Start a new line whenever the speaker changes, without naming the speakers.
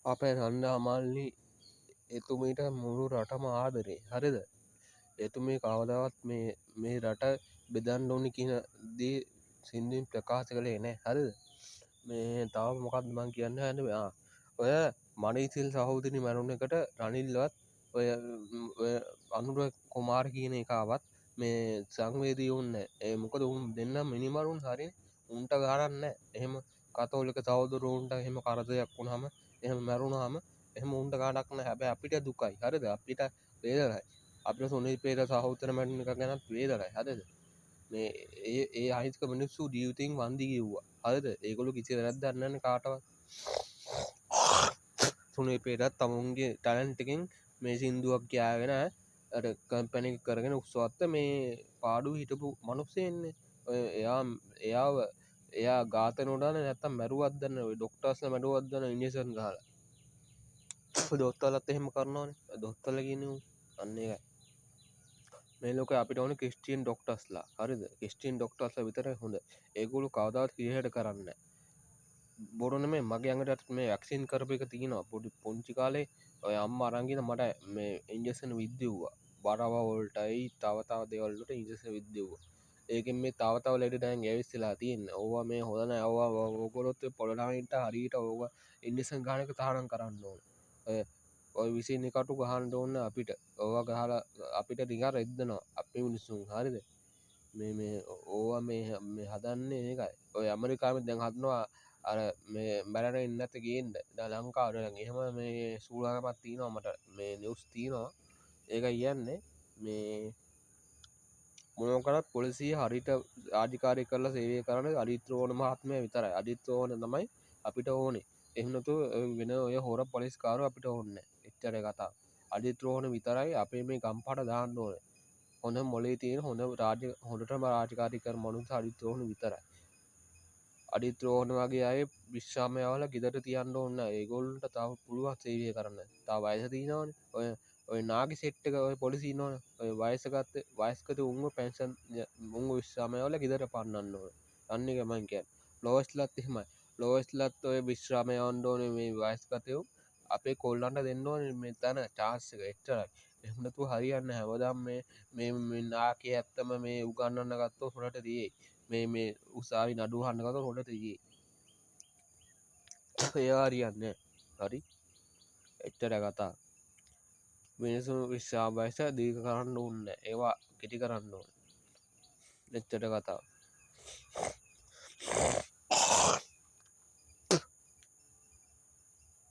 අපේ රන්න අමල්ලි එතුමීට මුළු රටම ආදරේ හරිද එතුමේ කවදාවත් මේ රට බෙදන්න ඕනි කියන දී සිින්දුවෙන් ප්‍රකාශ කළේ නෑ හරිද මේ තව මොකක්ද මං කියන්න හැනවා ඔය මනීසිල් සහෝදනි මැරුණ එකට රනිල්ලවත් ඔය අනුර කොමාර කියන එකාවත් මේ සංවේදී උන්න ඒ මොකද උන් දෙන්න මිනිමරුන් හරි උන්ට ගාරන්න එහෙම කතෝලික සෞදරුවන්ට එහෙම කරදයක් වුණහම එහෙම මැරුණාම එහෙම උන්ට ගාඩක්න හැබැ අපිට දුකයි හරිද අපිට වේදරයි අප සුනිල් පේර සහෝතර මැටන එක ගැනත් වේදරයි හදද මේ ඒ අහිතක මිනිස්සු ඩියවතින් වන්දි කිව්වා හරිද ඒගොලු කිසි වැරැද්දන්නන කාටවත් සුනේ පේරත් තමුන්ගේ ටලන්ටකින් මේ සින්දුවක් කියයාගෙන කම්පැනි කරගෙන උත්සවත්ත මේ පාඩු හිටපු මනුස්සයෙන්නේ එයා ගාත නොඩන නැත්තම් මැරුවත්දන්න ඩොක්ටර්ස්ල මැඩුවත්දන්න ඉනිසන් ගාල දොත්තලත් එහෙම කරනවාන දොත්තල කියන අන්න එකයි මේ ලෝක අපිට ඕන ක්‍රිස්ටියන් ඩොක්ටස්ලා හරිද ක්‍රිස්ටියන් ඩොක්ටස්ල විතර හොඳ ඒගුලු කවදවත් කියහට කරන්න බොරුන මේ මගේ අඟටත් මේ ඇක්සින් කරප එක තියෙනවා පොඩි පොංචි කාලේ ඔය අම්ම අරංගෙන මට මේ ඉන්ජෙසන විද්‍යව්වා බරවවෝල්ටයි තවතාව දෙවල්ලට ඉජස විද්‍යව්වා ඒකෙන් මේ තවතාව ලෙඩ ඩෑන් ඇවිස්සලා තියන්න ඕවා මේ හොදන ඇවා ඕකොලොත් පොලනායින්ට හරිට ඕව ඉන්ඩිසන් ගානක තානම් කරන්න ඕන ඔය විසිනි කටු ගහන්ඩ ඕන්න අපිට ඕවා ගහල අපිට දිගා රෙද්දනවා අපි මිනිස්සුන් හරිද මේ ඕවා මේ හදන්නේ ඒකයි ඔය ඇමරිකාම දැන් හදනවා අර මේ බැලට ඉන්නත ගේන්ට ද ලංකාවට එහෙම මේ සූලාගමත් තියනවා මට මේ නිවස් තියනවා ඒක කියන්නේ මේ මොනකරත් පොලිසිය හරිට ආජිකාරය කරලා සේවය කරන අරිත්‍රෝණ මහත්මය විතරයි අධිත්‍රෝන තමයි අපිට ඕනේ එහනතු වෙන ඔය හොර පොලිස්කාරු අපිට ඔන්න එච්චර කතා අධිත්‍රෝණ විතරයි අපේ මේ ගම්පට දාන්න ඕන හොඳ මොලේ තියෙන හොඳ හොඳටම රාජකාරිකර මනු අධිත්‍රෝණ විතරයි අඩිත්‍රෝහණ වගේ අය විශ්‍රාමයවල ගෙදට තියන්න ඔන්න ඒගොල්ට තාව පුළුවන් සේවය කරන්න තා වයස තිීනවන ඔය නාගි සෙට්ක ඔය පොලිසි නොන ඔය වයසගත්ත වයස්කත උන්ම පැන්සන් මුංග විශ්‍රාමයවල ගෙදර පන්නන්න ඕන අන්න ගමන්කැන් ලෝස්ලත් එහෙමයි ලෝස්ලත් ඔය විශ්‍රාමය අන්ඩෝන මේ වයස්කතයවු අපේ කොල්ලන්ට දෙන්න ඕන මේ තැන චාස්සක එච්චරයි එහනතු හරියන්න හැවදම් මේ නාකේ ඇත්තම මේ උගන්නන්න ගත්තෝ හොට දේ මේ උසාවි නඩු හන්නකත හොට තියේ එයාරියන්න හරි එච්චට කතා මිනිසු විශ්වාභයස දීක කරන්න ඔන්න ඒවා කෙටි කරන්න ඕන එච්චට කතාව